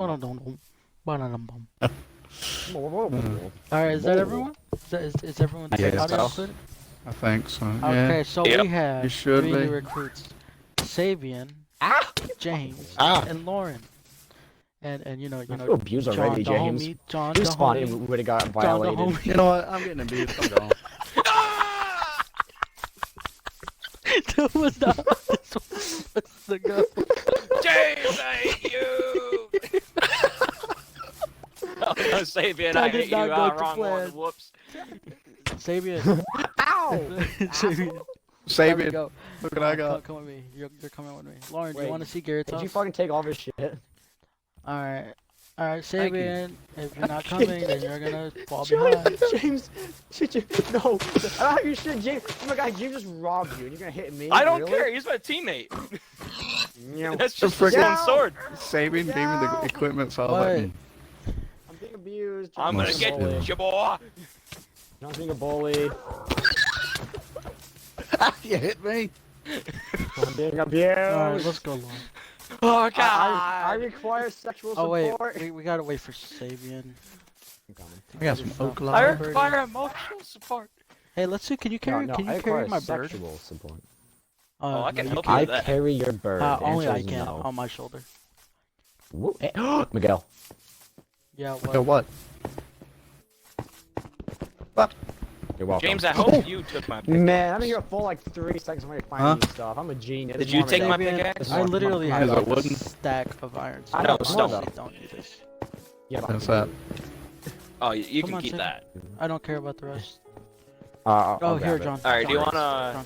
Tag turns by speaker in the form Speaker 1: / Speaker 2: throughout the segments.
Speaker 1: Ba-da-dum-bum. Alright, is that everyone? Is everyone
Speaker 2: Yeah,
Speaker 1: audio
Speaker 2: so.
Speaker 1: included?
Speaker 2: I think so.
Speaker 1: Okay,
Speaker 2: Yeah.
Speaker 1: so
Speaker 3: Yep.
Speaker 1: we have
Speaker 2: You should
Speaker 1: three
Speaker 2: be.
Speaker 1: new recruits: Sabian, James,
Speaker 3: Ah.
Speaker 1: and Lauren. And
Speaker 4: I feel abused
Speaker 1: John
Speaker 4: already,
Speaker 1: the
Speaker 4: James.
Speaker 1: homie, John
Speaker 4: You
Speaker 1: the
Speaker 4: spotted
Speaker 1: homie,
Speaker 4: would have got
Speaker 1: John the
Speaker 4: violated.
Speaker 1: homie.
Speaker 2: You know what? I'm getting abused. I'm going.
Speaker 1: That was not how this was supposed to go.
Speaker 3: James, I hate you! Oh, no, Sabian,
Speaker 1: That
Speaker 3: I
Speaker 1: did
Speaker 3: hate you.
Speaker 1: not go
Speaker 3: Ah,
Speaker 1: to
Speaker 3: wrong one.
Speaker 1: plan.
Speaker 3: Whoops.
Speaker 1: Sabian.
Speaker 4: Ow!
Speaker 1: Sabian. There we
Speaker 2: Sabian,
Speaker 1: go.
Speaker 2: look what I got.
Speaker 1: Come with me. You're coming with me. Lauren, do
Speaker 4: Wait,
Speaker 1: you want to see Garrett's
Speaker 4: Did
Speaker 1: house?
Speaker 4: you fucking take all this shit?
Speaker 1: Alright,
Speaker 2: Thank you.
Speaker 1: Sabian, if you're not coming, then you're gonna fall behind.
Speaker 4: James, shit you. No, I don't have your shit, James. Oh my god, James just robbed you, and you're gonna hit me.
Speaker 3: I don't
Speaker 4: really?
Speaker 3: care. He's my teammate.
Speaker 4: Yeah.
Speaker 3: That's just
Speaker 2: freaking-
Speaker 3: his own sword.
Speaker 2: Sabian gave me the equipment so
Speaker 1: What?
Speaker 2: that
Speaker 4: I'm being abused.
Speaker 3: I'm
Speaker 4: John's
Speaker 3: gonna
Speaker 4: being a
Speaker 3: get
Speaker 4: bully.
Speaker 3: you, boy.
Speaker 4: John's being a bully.
Speaker 2: you hit me.
Speaker 4: I'm being abused.
Speaker 1: Alright, let's go, Lauren.
Speaker 3: Oh, God.
Speaker 4: I require sexual
Speaker 1: Oh wait,
Speaker 4: support.
Speaker 1: we gotta wait for Sabian.
Speaker 4: I'm coming.
Speaker 2: I got some oak
Speaker 3: I
Speaker 2: lava.
Speaker 3: require emotional support.
Speaker 1: Hey, let's see. Can you carry?
Speaker 4: No,
Speaker 1: can
Speaker 4: I
Speaker 1: you carry
Speaker 4: require
Speaker 1: my bird?
Speaker 4: sexual support.
Speaker 3: Oh, I can
Speaker 1: you
Speaker 3: help
Speaker 1: can't.
Speaker 3: you
Speaker 4: I
Speaker 3: with that.
Speaker 4: carry your bird. The
Speaker 1: Only
Speaker 4: answer
Speaker 1: I
Speaker 4: is
Speaker 1: can
Speaker 4: no.
Speaker 1: on my shoulder.
Speaker 4: Whoop. Miguel.
Speaker 1: Yeah.
Speaker 2: Okay, what?
Speaker 4: You're welcome.
Speaker 3: James, I hope you took my pick.
Speaker 4: Man, I'm here a full like 3 seconds when I find new stuff. I'm a genius.
Speaker 3: Did you take my pickaxe?
Speaker 1: I literally
Speaker 4: Is
Speaker 1: have
Speaker 2: it
Speaker 1: like a
Speaker 2: wooden?
Speaker 1: stack of iron.
Speaker 4: I
Speaker 3: know,
Speaker 1: I
Speaker 3: stone.
Speaker 1: honestly don't need this.
Speaker 4: Yeah,
Speaker 2: What's that?
Speaker 3: Oh, you
Speaker 1: Come
Speaker 3: can
Speaker 1: on,
Speaker 3: keep
Speaker 1: Sabian.
Speaker 3: that.
Speaker 1: I don't care about the rest.
Speaker 4: I'll
Speaker 1: Here,
Speaker 4: grab it.
Speaker 1: John.
Speaker 3: Alright, do you
Speaker 1: John,
Speaker 3: wanna...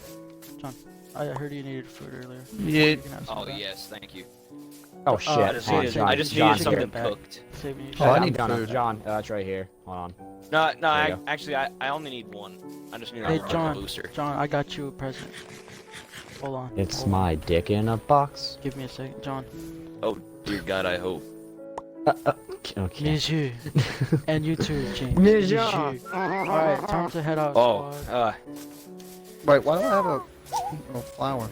Speaker 1: John, I heard you needed food earlier.
Speaker 2: Yeah.
Speaker 1: You can have some
Speaker 3: Oh,
Speaker 1: of that.
Speaker 3: yes, thank you.
Speaker 4: Oh shit.
Speaker 3: I just
Speaker 1: Hold on,
Speaker 3: needed,
Speaker 1: John,
Speaker 3: I just
Speaker 1: John,
Speaker 3: needed
Speaker 1: John,
Speaker 3: something
Speaker 1: get back.
Speaker 3: cooked.
Speaker 1: Sabian, you
Speaker 2: Oh, I
Speaker 1: should-
Speaker 2: need
Speaker 4: John,
Speaker 2: food.
Speaker 4: John, it's right here. Hold on.
Speaker 3: No,
Speaker 4: There you go.
Speaker 3: actually, I only need one. I just need
Speaker 1: Hey,
Speaker 3: a
Speaker 1: John.
Speaker 3: booster.
Speaker 1: John, I got you a present. Hold on.
Speaker 4: It's
Speaker 1: hold on.
Speaker 4: my dick in a box.
Speaker 1: Give me a second, John.
Speaker 3: Oh, dear God, I hope.
Speaker 4: Okay.
Speaker 1: Monsieur. And you too, James.
Speaker 4: Monsieur.
Speaker 1: Alright, time to head out,
Speaker 3: Oh,
Speaker 1: squad.
Speaker 2: Wait, why do I have a flower?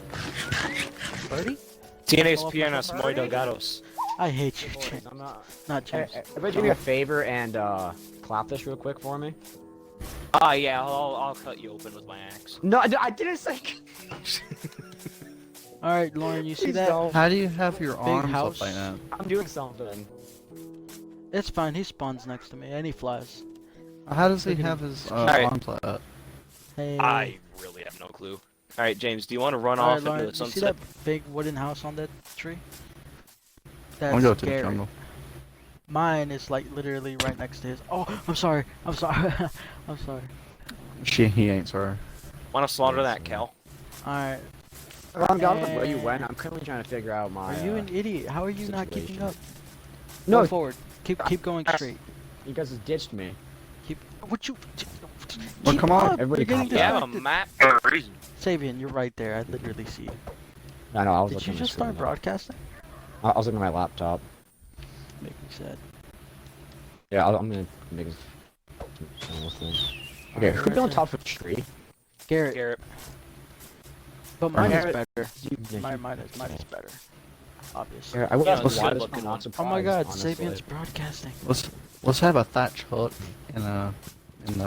Speaker 1: Birdie?
Speaker 3: Tienes
Speaker 1: Oh,
Speaker 3: piernas muy delgados.
Speaker 1: I hate you,
Speaker 4: Boys,
Speaker 1: James.
Speaker 4: I'm not.
Speaker 1: Not
Speaker 4: Hey,
Speaker 1: James.
Speaker 4: everybody do me a favor and clap this real quick for me.
Speaker 3: Ah, yeah, I'll cut you open with my axe.
Speaker 4: No, I didn't say.
Speaker 1: Alright, Lauren, you see
Speaker 4: Please
Speaker 1: that?
Speaker 4: don't.
Speaker 2: How do you have your arms
Speaker 1: house.
Speaker 2: up like that?
Speaker 4: I'm doing something.
Speaker 1: It's fine, he spawns next to me and he flies.
Speaker 2: How does he
Speaker 1: Look at
Speaker 2: have
Speaker 1: him.
Speaker 2: his
Speaker 3: Alright.
Speaker 2: arms like that?
Speaker 1: Hey.
Speaker 3: I really have no clue. Alright, James, do you want to run
Speaker 1: Alright,
Speaker 3: off
Speaker 1: Lauren,
Speaker 3: into the
Speaker 1: you see
Speaker 3: sunset?
Speaker 1: that big wooden house on that tree?
Speaker 2: I'm
Speaker 1: That's
Speaker 2: gonna go to the
Speaker 1: scary.
Speaker 2: jungle.
Speaker 1: Mine is like literally right next to his. Oh, I'm sorry. I'm sorry. I'm sorry.
Speaker 2: He ain't sorry.
Speaker 3: Want to slaughter that cow?
Speaker 1: Alright.
Speaker 4: I'm down with where you went. I'm currently trying to figure out my.
Speaker 1: Are you an idiot? How are you not keeping
Speaker 4: situation.
Speaker 1: up?
Speaker 4: No,
Speaker 1: Go forward. Keep going straight.
Speaker 4: you guys just ditched me.
Speaker 1: Keep. What you?
Speaker 2: Well,
Speaker 1: keep
Speaker 2: come on,
Speaker 1: up,
Speaker 4: everybody
Speaker 1: You're getting
Speaker 4: calm
Speaker 3: You have a
Speaker 1: distracted.
Speaker 3: map for a reason.
Speaker 1: Sabian, you're right there. I literally see you.
Speaker 4: I know. I was
Speaker 1: Did
Speaker 4: looking
Speaker 1: you
Speaker 4: at my
Speaker 1: just start
Speaker 4: screen.
Speaker 1: broadcasting?
Speaker 4: I was looking at my laptop.
Speaker 1: Make me sad.
Speaker 4: Yeah, I'm gonna make a channel thing. Okay, who be on top of a tree?
Speaker 1: Garrett.
Speaker 3: Garrett.
Speaker 1: But mine is
Speaker 4: Garrett.
Speaker 1: better.
Speaker 4: Yeah,
Speaker 1: Mine is better. Obviously.
Speaker 4: I wouldn't
Speaker 3: Yeah, it's
Speaker 4: why
Speaker 3: good
Speaker 4: this
Speaker 3: looking
Speaker 4: I'm not
Speaker 3: one.
Speaker 1: Oh
Speaker 4: surprised,
Speaker 1: my God,
Speaker 4: honestly.
Speaker 1: Sabian's broadcasting.
Speaker 2: Let's have a thatch hut in the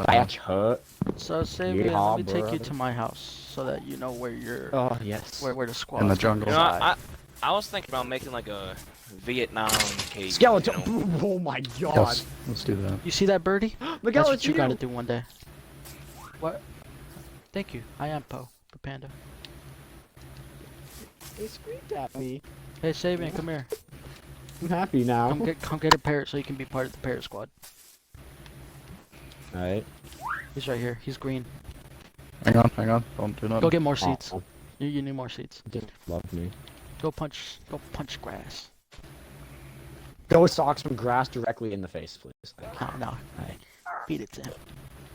Speaker 4: Thatch hut.
Speaker 1: So Sabian,
Speaker 4: Yeehaw,
Speaker 1: let me take you
Speaker 4: brother.
Speaker 1: to my house so that you know where you're.
Speaker 4: Oh yes.
Speaker 1: Where the squad.
Speaker 2: in the jungle.
Speaker 3: You know, I was thinking about making like a Vietnam cave.
Speaker 4: Skeleton.
Speaker 3: You know?
Speaker 4: Oh my God.
Speaker 2: Yes, let's do that.
Speaker 1: You see that birdie?
Speaker 4: Miguel,
Speaker 1: That's
Speaker 4: it's
Speaker 1: what you gotta do one day. What? Thank you. I am Poe, the panda.
Speaker 4: They screamed at me.
Speaker 1: Hey Sabian, come here.
Speaker 4: I'm happy now.
Speaker 1: Come get a parrot so you can be part of the parrot squad.
Speaker 4: Alright.
Speaker 1: He's right here. He's green.
Speaker 2: Hang on. Don't do nothing.
Speaker 1: Go get more seats.
Speaker 4: Oh,
Speaker 1: You need more seats.
Speaker 4: didn't love me.
Speaker 1: Go punch grass.
Speaker 4: Go socks from grass directly in the face, please.
Speaker 1: No.
Speaker 4: Alright.
Speaker 1: Beat it to him.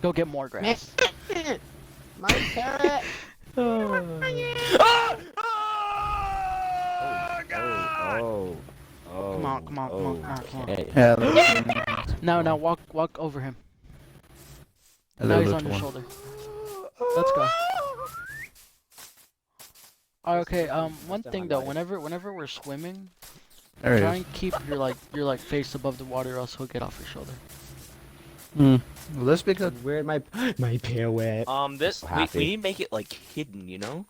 Speaker 1: Go get more grass.
Speaker 4: My parrot.
Speaker 3: Ah! Ah! God!
Speaker 4: Oh.
Speaker 1: Come on, come on.
Speaker 4: Okay.
Speaker 2: Yeah. That's,
Speaker 1: Now walk over him.
Speaker 2: a
Speaker 1: Now he's
Speaker 2: little
Speaker 1: on your
Speaker 2: one.
Speaker 1: shoulder. Let's go. Okay, one thing though, whenever we're swimming,
Speaker 2: There he
Speaker 1: Try
Speaker 2: is.
Speaker 1: and keep your like face above the water, or else he'll get off your shoulder.
Speaker 2: Will this be good?
Speaker 4: Where'd my parrot?
Speaker 3: This
Speaker 4: Happy.
Speaker 3: we need to make it like hidden, you know?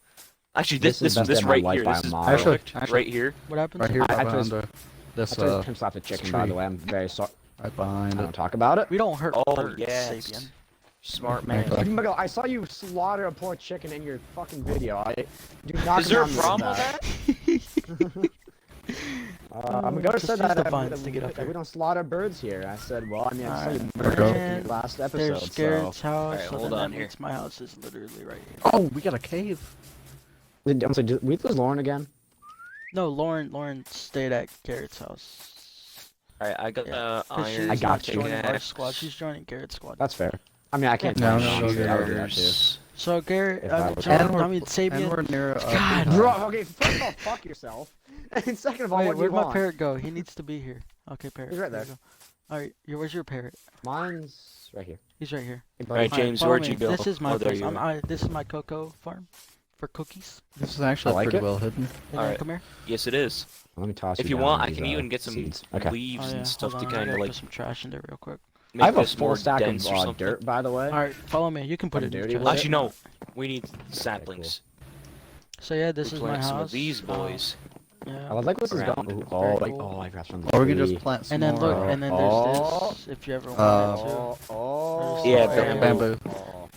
Speaker 3: Actually,
Speaker 4: This
Speaker 3: this
Speaker 4: is best
Speaker 3: this
Speaker 4: day of my
Speaker 3: right
Speaker 4: life
Speaker 3: here.
Speaker 4: by
Speaker 3: This
Speaker 4: a
Speaker 3: is
Speaker 4: mile.
Speaker 3: perfect.
Speaker 2: Actually-
Speaker 3: Right here.
Speaker 1: What happens?
Speaker 2: Right here,
Speaker 4: I
Speaker 2: right
Speaker 4: just-
Speaker 2: behind this,
Speaker 4: I tried to pimp slap the chicken, by
Speaker 2: tree.
Speaker 4: the way. I'm very sorry.
Speaker 2: right behind
Speaker 4: I
Speaker 2: it.
Speaker 4: don't talk about it.
Speaker 1: We don't hurt
Speaker 3: Oh
Speaker 1: birds,
Speaker 3: yes.
Speaker 1: Sabian.
Speaker 3: Smart
Speaker 2: Man.
Speaker 3: man.
Speaker 4: Oh my God, I saw you slaughter a poor chicken in your fucking video. I do not.
Speaker 3: Is there a
Speaker 4: condone
Speaker 3: problem with that?
Speaker 4: I'm gonna
Speaker 1: Just
Speaker 4: say
Speaker 1: use
Speaker 4: that
Speaker 1: the vines to get up
Speaker 4: we
Speaker 1: here.
Speaker 4: don't slaughter birds here. I said, well, I mean, I saw you
Speaker 1: Alright,
Speaker 4: murder a chicken in
Speaker 1: and
Speaker 4: your last episode.
Speaker 1: There's Garrett's
Speaker 4: So.
Speaker 1: house,
Speaker 3: Alright,
Speaker 1: so
Speaker 3: hold
Speaker 1: then
Speaker 3: on
Speaker 1: that
Speaker 3: here.
Speaker 1: means my house is literally right here.
Speaker 2: Oh, we got a cave.
Speaker 4: I'm sorry, did we lose Lauren again?
Speaker 1: No, Lauren stayed at Garrett's house.
Speaker 3: Alright, I got
Speaker 1: Yeah, 'cause
Speaker 3: iron.
Speaker 1: she's
Speaker 4: I
Speaker 1: not
Speaker 4: got you.
Speaker 1: joining our
Speaker 3: pickaxe.
Speaker 1: squad. She's joining Garrett's squad.
Speaker 4: That's fair. I mean, I can't.
Speaker 2: No,
Speaker 4: blame
Speaker 2: no,
Speaker 4: you.
Speaker 2: no,
Speaker 4: I
Speaker 2: no,
Speaker 4: would do that too.
Speaker 1: So Garrett,
Speaker 4: If I was-
Speaker 1: John,
Speaker 2: And we're-
Speaker 1: I mean
Speaker 2: And
Speaker 1: Sabian.
Speaker 2: we're near
Speaker 1: God,
Speaker 4: Bro, okay, first of all, fuck yourself. And second of all,
Speaker 1: Wait,
Speaker 4: what do
Speaker 1: where'd
Speaker 4: you
Speaker 1: my
Speaker 4: want?
Speaker 1: parrot go? He needs to be here. Okay, parrot.
Speaker 4: He's right
Speaker 1: there you
Speaker 4: there.
Speaker 1: go. Alright, where's your parrot?
Speaker 4: Mine's right here.
Speaker 1: He's right here.
Speaker 4: Hey, buddy.
Speaker 3: Alright,
Speaker 1: Alright,
Speaker 3: James,
Speaker 1: follow
Speaker 3: where'd
Speaker 1: me.
Speaker 3: you go?
Speaker 1: This is my
Speaker 3: Oh, there
Speaker 1: place.
Speaker 3: you are.
Speaker 1: This is my cocoa farm for cookies.
Speaker 2: This is actually
Speaker 4: I like
Speaker 2: pretty
Speaker 4: it.
Speaker 2: well hidden.
Speaker 1: You wanna
Speaker 3: Alright.
Speaker 1: come here.
Speaker 3: Yes, it is.
Speaker 4: Let me toss
Speaker 3: If
Speaker 4: you
Speaker 3: you
Speaker 4: down
Speaker 3: want, I
Speaker 4: these,
Speaker 3: can even get some
Speaker 4: seeds. Okay.
Speaker 3: leaves
Speaker 1: Oh yeah,
Speaker 3: and stuff
Speaker 1: hold
Speaker 3: to
Speaker 1: on, I
Speaker 3: kind of
Speaker 1: gotta
Speaker 3: like
Speaker 1: put some trash in there real quick.
Speaker 3: make
Speaker 4: I have a
Speaker 3: this
Speaker 4: full
Speaker 3: more
Speaker 4: stack
Speaker 3: dense
Speaker 4: of
Speaker 3: or something.
Speaker 4: dirt, by the way.
Speaker 1: Alright, follow me. You can put
Speaker 4: I'm
Speaker 1: it in
Speaker 4: dirty
Speaker 1: the
Speaker 4: with
Speaker 1: chest.
Speaker 3: Actually, no. We need saplings.
Speaker 1: So yeah, this
Speaker 3: We
Speaker 1: is my
Speaker 3: plant
Speaker 1: house.
Speaker 3: some of these boys.
Speaker 1: Yeah.
Speaker 4: I would like this is
Speaker 3: Around.
Speaker 4: going.
Speaker 1: Very
Speaker 4: Oh, like,
Speaker 1: cool.
Speaker 4: oh, I got some.
Speaker 2: Or we can just plant some
Speaker 1: And then
Speaker 2: more.
Speaker 1: look, and then
Speaker 4: Oh.
Speaker 1: there's this. If you ever
Speaker 2: Uh,
Speaker 1: wanted to.
Speaker 4: Oh,
Speaker 3: Yeah,
Speaker 1: There's
Speaker 2: bamboo.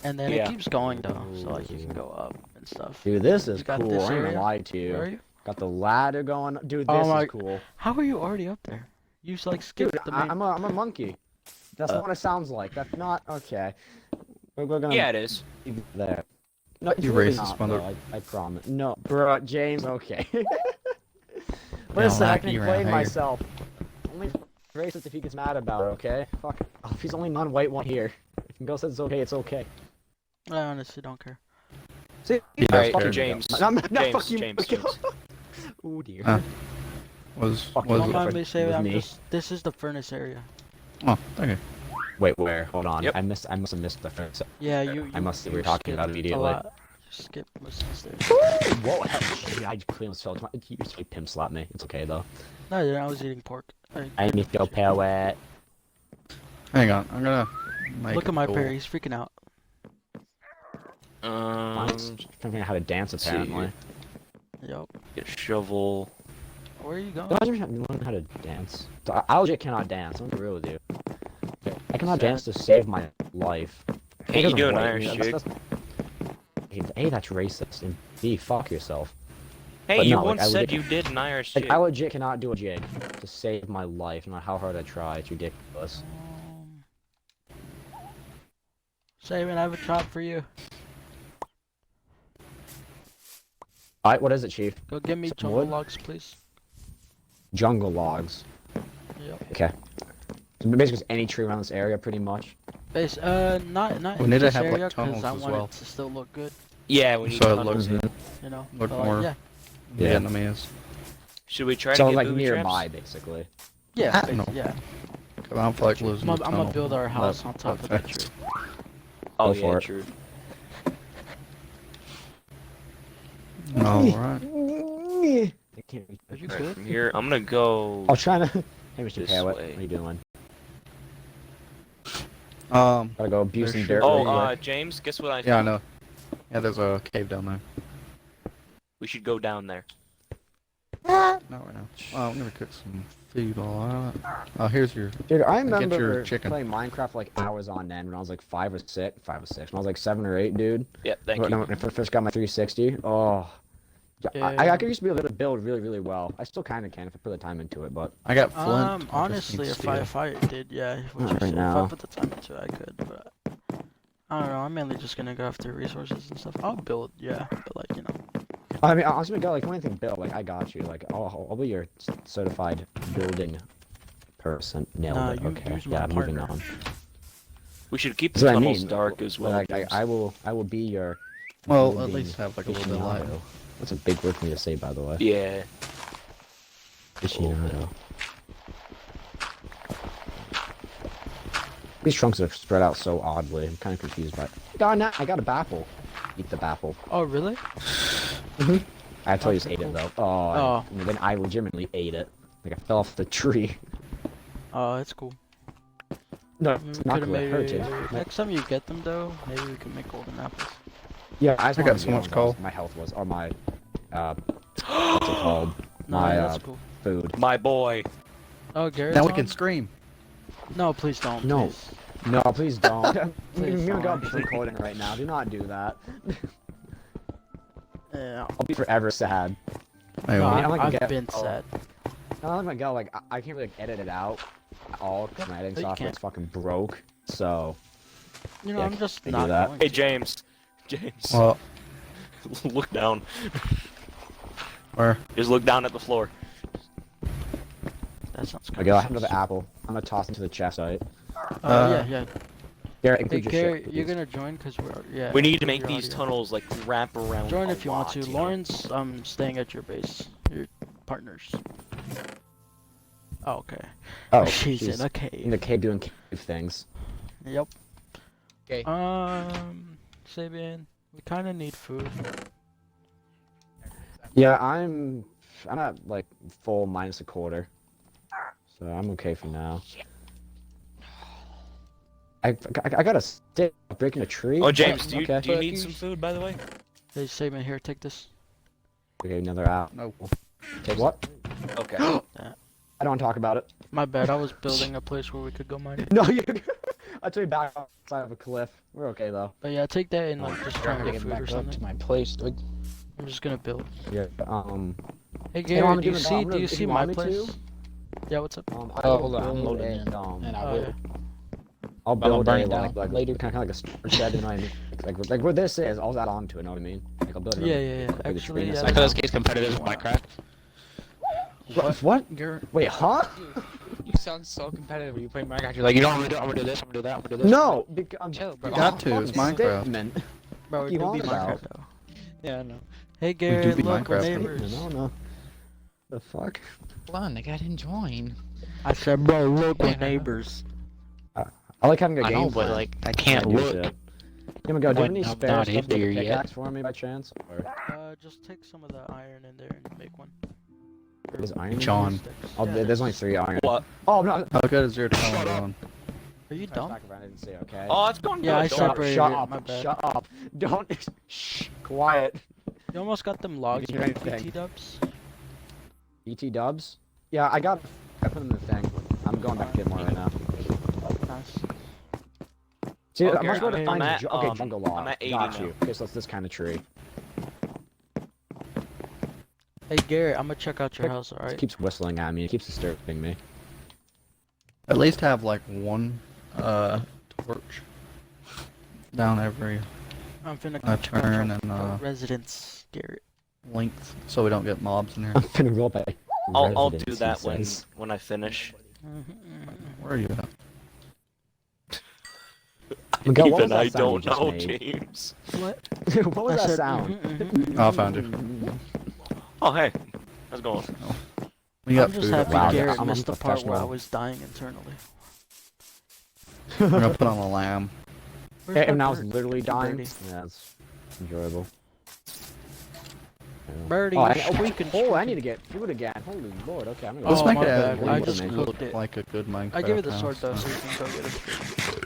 Speaker 1: And then
Speaker 3: Yeah.
Speaker 1: it keeps going though, so like you can go up and stuff.
Speaker 4: Dude, this is
Speaker 1: You got
Speaker 4: cool.
Speaker 1: this
Speaker 4: I ain't
Speaker 1: area?
Speaker 4: gonna lie to
Speaker 1: Where are
Speaker 4: you.
Speaker 1: you?
Speaker 4: Got the ladder going. Dude,
Speaker 1: Oh
Speaker 4: this
Speaker 1: my-
Speaker 4: is cool.
Speaker 1: How are you already up there? You just like skipped
Speaker 4: Dude,
Speaker 1: the main.
Speaker 4: I'm a monkey. That's not what it sounds like. That's not okay. We're gonna
Speaker 3: Yeah, it is.
Speaker 4: leave it there. No, it's
Speaker 2: You
Speaker 4: really
Speaker 2: racist
Speaker 4: not,
Speaker 2: mother-
Speaker 4: though, I promise. No, bro, James. Okay. Wait
Speaker 2: Yeah,
Speaker 4: a second. I
Speaker 2: I'll
Speaker 4: can
Speaker 2: hack you around
Speaker 4: explain
Speaker 2: here.
Speaker 4: myself. Only racist if he gets mad about it. Okay. Fuck. Oh, if he's the only non-white one here. If he goes says it's okay, it's okay.
Speaker 1: I honestly don't care.
Speaker 4: See?
Speaker 2: He does
Speaker 3: Alright,
Speaker 2: care.
Speaker 3: James.
Speaker 4: I'm not
Speaker 3: James,
Speaker 4: fucking.
Speaker 3: James, James.
Speaker 4: Oh dear.
Speaker 2: Was
Speaker 4: Fuck,
Speaker 1: Don't
Speaker 2: was
Speaker 4: my
Speaker 1: mind
Speaker 4: friend
Speaker 1: me saying
Speaker 4: with
Speaker 1: I'm
Speaker 4: me.
Speaker 1: just. This is the furnace area.
Speaker 2: Oh, okay.
Speaker 4: Wait, where? Hold on.
Speaker 3: Yep.
Speaker 4: I must have missed the first.
Speaker 1: Yeah, you.
Speaker 4: I must- we were
Speaker 1: you
Speaker 4: talking
Speaker 1: skipped
Speaker 4: about
Speaker 1: a
Speaker 4: immediately.
Speaker 1: lot. You skipped most of the stairs.
Speaker 4: Whoa! Hell, I clearly almost fell. You just pimp slap me. It's okay though.
Speaker 1: No, yeah, I was eating pork.
Speaker 4: I need to go parrot.
Speaker 2: Hang on, I'm gonna make
Speaker 1: Look
Speaker 2: a
Speaker 1: at my
Speaker 2: tool.
Speaker 1: parrot. He's freaking out.
Speaker 4: Mine's trying to figure out how to dance
Speaker 3: let's see.
Speaker 4: apparently.
Speaker 1: Yup.
Speaker 3: Get a shovel.
Speaker 1: Where are you going?
Speaker 4: Imagine if you learn how to dance. So, I legit cannot dance. I'm real with you. I cannot dance to save my life.
Speaker 3: Hey, you
Speaker 4: Because
Speaker 3: do
Speaker 4: I'm
Speaker 3: an
Speaker 4: white,
Speaker 3: Irish
Speaker 4: you know,
Speaker 3: jig.
Speaker 4: A, that's racist, and B, fuck yourself.
Speaker 3: Hey,
Speaker 4: But
Speaker 3: you
Speaker 4: no, like,
Speaker 3: once
Speaker 4: I
Speaker 3: said
Speaker 4: legit-
Speaker 3: you did an Irish
Speaker 4: Like,
Speaker 3: jig.
Speaker 4: I legit cannot do a jig to save my life, no matter how hard I try. It's ridiculous.
Speaker 1: Saban, I have a job for you.
Speaker 4: Alright, what is it, Chief?
Speaker 1: Go get me
Speaker 4: Some
Speaker 1: jungle
Speaker 4: wood?
Speaker 1: logs, please.
Speaker 4: Jungle logs.
Speaker 1: Yep.
Speaker 4: Okay. So basically, just any tree around this area, pretty much.
Speaker 1: Base, not
Speaker 2: We
Speaker 1: in
Speaker 2: need to
Speaker 1: this
Speaker 2: have, like,
Speaker 1: area,
Speaker 2: tunnels
Speaker 1: I
Speaker 2: as
Speaker 1: want
Speaker 2: well.
Speaker 1: it to still look good,
Speaker 3: Yeah, we need
Speaker 2: So it
Speaker 3: tunnels.
Speaker 2: looks
Speaker 1: you know.
Speaker 2: Look
Speaker 1: But, like,
Speaker 2: more-
Speaker 1: yeah,
Speaker 4: Yeah.
Speaker 2: Vietnamese.
Speaker 3: Should we try
Speaker 4: So
Speaker 3: to get
Speaker 4: like
Speaker 3: booby
Speaker 4: nearby,
Speaker 3: traps?
Speaker 4: basically.
Speaker 1: yeah,
Speaker 2: I don't know.
Speaker 1: yeah.
Speaker 2: I don't feel like losing
Speaker 1: I'm
Speaker 2: the
Speaker 1: gonna
Speaker 2: tunnel.
Speaker 1: build our house
Speaker 2: But-
Speaker 1: on top of that tree.
Speaker 3: Oh
Speaker 4: Go
Speaker 3: yeah,
Speaker 4: for it.
Speaker 3: true.
Speaker 2: Alright.
Speaker 4: I can't reach
Speaker 1: Are you
Speaker 3: Alright,
Speaker 1: good?
Speaker 3: from here, I'm gonna go.
Speaker 4: I was trying to. Hey, Mr.
Speaker 3: This
Speaker 4: Parrot,
Speaker 3: way.
Speaker 4: what are you doing?
Speaker 2: Gotta
Speaker 4: go abuse some
Speaker 2: There
Speaker 4: dirt.
Speaker 2: should-
Speaker 3: Oh,
Speaker 4: really quick.
Speaker 3: James, guess what I
Speaker 2: Yeah, I
Speaker 3: think?
Speaker 2: know. Yeah, there's a cave down there.
Speaker 3: We should go down there.
Speaker 2: Not right now. Oh, I'm gonna cook some food while oh, here's your...
Speaker 4: Dude, I
Speaker 2: get your
Speaker 4: remember
Speaker 2: chicken.
Speaker 4: playing Minecraft for like hours on end when I was like 5 or 6. When I was like 7 or 8, dude.
Speaker 3: Yep, thank
Speaker 4: when
Speaker 3: you.
Speaker 4: I first got my 360. Oh. I
Speaker 1: Yeah.
Speaker 4: could used to be able to build really, really well. I still kind of can if I put the time into it, but
Speaker 2: I got flint. I just
Speaker 1: Honestly,
Speaker 2: need
Speaker 1: if I
Speaker 2: steel.
Speaker 1: did, yeah, what
Speaker 4: Not
Speaker 1: you
Speaker 4: right
Speaker 1: said, if
Speaker 4: now.
Speaker 1: I put the time into it, I could, but I don't know. I'm mainly just gonna go after resources and stuff. I'll build, yeah, but like you know.
Speaker 4: I mean, honestly, go like when anything built, like I got you. Like I'll be your certified building person. Nailed
Speaker 1: Nah,
Speaker 4: it.
Speaker 1: you-
Speaker 4: Okay.
Speaker 1: you's my
Speaker 4: Yeah, moving
Speaker 1: partner.
Speaker 4: on.
Speaker 3: We should keep the
Speaker 4: That's what I
Speaker 3: tunnels
Speaker 4: mean.
Speaker 3: dark as well.
Speaker 4: Like,
Speaker 3: James.
Speaker 4: I will be your.
Speaker 2: Well, at
Speaker 4: building
Speaker 2: least have like a little bit of light.
Speaker 4: aficionado. That's a big word for me to say, by the way.
Speaker 3: Yeah.
Speaker 4: Aficionado. These trunks are spread out so oddly. I'm kind of confused by it. God, now I got a baffle. Eat the baffle.
Speaker 1: Oh really?
Speaker 4: I tell you, just
Speaker 1: Okay,
Speaker 4: ate it
Speaker 1: cool.
Speaker 4: though. Oh.
Speaker 1: Oh.
Speaker 4: And then I legitimately ate it. Like I fell off the tree.
Speaker 1: Oh, it's cool.
Speaker 4: No,
Speaker 1: We
Speaker 4: it's
Speaker 1: could
Speaker 4: not
Speaker 1: have
Speaker 4: cool. It
Speaker 1: made
Speaker 4: hurts.
Speaker 1: it. Next time you get them though, maybe we can make golden apples.
Speaker 4: Yeah, I just
Speaker 2: I
Speaker 4: wanted
Speaker 2: got
Speaker 4: to
Speaker 2: so
Speaker 4: be
Speaker 2: much
Speaker 4: honest,
Speaker 2: coal.
Speaker 4: My health was, or my, what's it called?
Speaker 1: No,
Speaker 4: My
Speaker 1: that's cool.
Speaker 4: food.
Speaker 3: My boy.
Speaker 1: Oh, Garrett's
Speaker 2: Now we
Speaker 1: on?
Speaker 2: can scream.
Speaker 1: No, please don't.
Speaker 4: No.
Speaker 1: Please.
Speaker 4: No, please don't.
Speaker 1: Please
Speaker 4: Me and God
Speaker 1: don't.
Speaker 4: be recording right now. Do not do that.
Speaker 1: Yeah.
Speaker 4: I'll be forever sad.
Speaker 2: Hey,
Speaker 1: No,
Speaker 2: well,
Speaker 4: I'm like a
Speaker 1: I've
Speaker 4: get-
Speaker 1: been
Speaker 4: oh.
Speaker 1: sad.
Speaker 4: Oh my God, like I can't really edit it out at all because my editing
Speaker 1: But you
Speaker 4: software
Speaker 1: can.
Speaker 4: is fucking broke. So
Speaker 1: You know,
Speaker 4: Yeah,
Speaker 1: I'm just
Speaker 4: I do
Speaker 1: not
Speaker 4: that.
Speaker 1: going
Speaker 3: Hey,
Speaker 1: to.
Speaker 3: James. James.
Speaker 2: well,
Speaker 3: Look down.
Speaker 2: where?
Speaker 3: Just look down at the floor.
Speaker 1: That sounds good.
Speaker 4: okay, I have another apple. I'm gonna toss into the chest site.
Speaker 1: Yeah, yeah.
Speaker 4: Garrett,
Speaker 1: Hey,
Speaker 4: include your
Speaker 1: Garrett,
Speaker 4: shit.
Speaker 1: you're
Speaker 4: please.
Speaker 1: gonna join because we're yeah.
Speaker 3: We need to
Speaker 1: include
Speaker 3: make
Speaker 1: your
Speaker 3: these
Speaker 1: audio.
Speaker 3: tunnels like wrap around.
Speaker 1: Join
Speaker 3: a
Speaker 1: if you want
Speaker 3: lot,
Speaker 1: to.
Speaker 3: know?
Speaker 1: Lawrence, staying at your base. Your partners. Oh, okay.
Speaker 4: Oh,
Speaker 1: she's
Speaker 4: she's
Speaker 1: in a
Speaker 4: in the
Speaker 1: cave.
Speaker 4: cave doing cave things.
Speaker 1: Yep.
Speaker 5: Okay.
Speaker 1: Sabian, we kind of need food.
Speaker 4: Yeah, I'm at like full minus a quarter, so I'm okay for now. I got a stick breaking a tree.
Speaker 3: Oh, James, do you
Speaker 4: okay.
Speaker 3: do you need some food, by the way?
Speaker 1: Hey, Sabian, here, take this.
Speaker 4: Okay, another out.
Speaker 2: No.
Speaker 4: Take what?
Speaker 3: Okay.
Speaker 4: I don't want to talk about it.
Speaker 1: My bad. I was building a place where we could go mining.
Speaker 4: No, you. I took you back outside of a cliff. We're okay though.
Speaker 1: But yeah, take that and like just try and
Speaker 5: to
Speaker 1: get
Speaker 5: get
Speaker 1: food or
Speaker 5: back up
Speaker 1: something.
Speaker 5: to my place. Like,
Speaker 1: I'm just gonna build.
Speaker 4: Yeah.
Speaker 1: Hey,
Speaker 4: Hey, no, I'm
Speaker 1: Gary, do you
Speaker 4: doing that.
Speaker 1: see?
Speaker 4: I'm
Speaker 1: Do
Speaker 4: gonna-
Speaker 1: you
Speaker 4: if
Speaker 1: see
Speaker 4: you
Speaker 1: my
Speaker 4: want me
Speaker 1: place?
Speaker 4: to,
Speaker 1: Yeah, what's up?
Speaker 4: I
Speaker 5: oh,
Speaker 4: will
Speaker 5: hold on, I'm
Speaker 4: build
Speaker 5: loading in,
Speaker 4: a,
Speaker 5: and I
Speaker 1: Oh,
Speaker 5: will.
Speaker 1: yeah.
Speaker 4: I'll
Speaker 5: Well, I'm
Speaker 4: build a
Speaker 5: burning down
Speaker 4: like
Speaker 5: later.
Speaker 4: kind of like a storage shed, you know what I mean? Like where this is, I'll add on to it. Know what I mean? Like I'll build it.
Speaker 1: Yeah,
Speaker 4: on-
Speaker 1: yeah, yeah.
Speaker 4: like a
Speaker 1: Actually,
Speaker 4: tree
Speaker 1: yeah,
Speaker 4: inside.
Speaker 5: So this game's competitive with Minecraft.
Speaker 4: What?
Speaker 1: Garrett.
Speaker 4: Wait, huh?
Speaker 5: You sound so competitive when you play Minecraft. You're like, you know what I'm gonna do? I'm gonna do this. I'm gonna do that. I'm gonna do this.
Speaker 4: No, because I'm
Speaker 5: Chill, bro.
Speaker 2: Got to, it's Minecraft.
Speaker 1: Bro, it
Speaker 4: you
Speaker 1: do
Speaker 4: on
Speaker 1: be
Speaker 4: about?
Speaker 1: Minecraft though.
Speaker 5: Yeah, I know.
Speaker 1: Hey, Garrett,
Speaker 2: be
Speaker 1: look, we're
Speaker 2: Minecraft.
Speaker 1: neighbors.
Speaker 4: No. The fuck?
Speaker 5: Hold on, nigga, I didn't join.
Speaker 1: I said, bro, look, we're neighbors.
Speaker 4: I like having a
Speaker 5: I
Speaker 4: game
Speaker 5: know, but
Speaker 4: plan.
Speaker 5: like, I can't
Speaker 4: do
Speaker 5: look.
Speaker 4: shit. Yeah, my God, do you have
Speaker 5: When
Speaker 4: any
Speaker 5: I'm
Speaker 4: spare
Speaker 5: not
Speaker 4: stuff
Speaker 5: in
Speaker 4: with a
Speaker 5: there yet.
Speaker 4: pickaxe for me by chance? Or
Speaker 1: Just take some of the iron in there and make one.
Speaker 4: is iron? in
Speaker 2: John.
Speaker 4: there?
Speaker 1: Sticks.
Speaker 4: Oh,
Speaker 1: Yeah,
Speaker 4: there's only 3 iron.
Speaker 3: What?
Speaker 4: Oh no.
Speaker 2: How good is your tunnel going?
Speaker 1: Are you dumb?
Speaker 4: I didn't say okay.
Speaker 3: Oh, it's going
Speaker 1: Yeah, I
Speaker 3: good. Don't worry.
Speaker 1: separated
Speaker 4: Shut
Speaker 1: it,
Speaker 4: up!
Speaker 1: my bad.
Speaker 4: Shut up! Don't. Shh. Quiet.
Speaker 1: You almost got them logs
Speaker 4: hear
Speaker 1: with
Speaker 4: anything.
Speaker 1: PT dubs?
Speaker 4: ET dubs? Yeah, I put them in the thing. I'm going back to get more right now.
Speaker 1: Nice.
Speaker 4: See,
Speaker 3: Okay,
Speaker 4: I'm just going to
Speaker 3: I'm
Speaker 4: find
Speaker 3: at,
Speaker 4: okay,
Speaker 3: um,
Speaker 4: jungle log.
Speaker 3: I'm at 80
Speaker 4: Got
Speaker 3: now.
Speaker 4: you. Okay, so it's this kind of tree.
Speaker 1: Hey, Garrett, I'm gonna check out your house,
Speaker 4: It
Speaker 1: alright?
Speaker 4: keeps whistling at me. It keeps disturbing me.
Speaker 2: At least have like one torch down every
Speaker 1: I'm finna
Speaker 2: turn
Speaker 1: construct
Speaker 2: and
Speaker 1: a residence, Garrett.
Speaker 2: length, so we don't get mobs in here.
Speaker 4: I'm finna roll by.
Speaker 3: I'll do
Speaker 4: residence,
Speaker 3: that
Speaker 4: he
Speaker 3: when
Speaker 4: says.
Speaker 3: I finish.
Speaker 2: Where are you at?
Speaker 4: Miguel, what
Speaker 3: Even
Speaker 4: was that
Speaker 3: I
Speaker 4: sound you
Speaker 3: don't
Speaker 4: just
Speaker 3: know,
Speaker 4: made?
Speaker 3: James.
Speaker 1: What?
Speaker 4: What was
Speaker 1: I
Speaker 4: that
Speaker 1: said,
Speaker 4: sound?
Speaker 2: Oh, I found you.
Speaker 3: Oh, hey. How's it going?
Speaker 2: We got
Speaker 1: I'm just
Speaker 2: food.
Speaker 1: happy
Speaker 4: Wow,
Speaker 1: Garrett
Speaker 4: I'm a
Speaker 1: missed the part where I
Speaker 4: professional.
Speaker 1: was dying internally.
Speaker 2: We're gonna put on a lamb.
Speaker 1: Where's
Speaker 4: And
Speaker 1: my
Speaker 4: I was
Speaker 1: bird?
Speaker 4: literally dying.
Speaker 1: Birdie.
Speaker 4: Yeah, it's enjoyable.
Speaker 1: Birdie,
Speaker 4: Oh,
Speaker 1: you're
Speaker 4: I
Speaker 1: squeaking,
Speaker 4: I need to get food again. Holy lord. Okay, I'm gonna
Speaker 2: Let's
Speaker 1: Oh,
Speaker 2: make
Speaker 1: my
Speaker 2: it
Speaker 1: bad.
Speaker 2: a
Speaker 1: I
Speaker 2: look
Speaker 1: just cooked it.
Speaker 2: like a good Minecraft
Speaker 1: I give you the sword
Speaker 2: house,
Speaker 1: though,
Speaker 2: so.
Speaker 1: so you can go get it.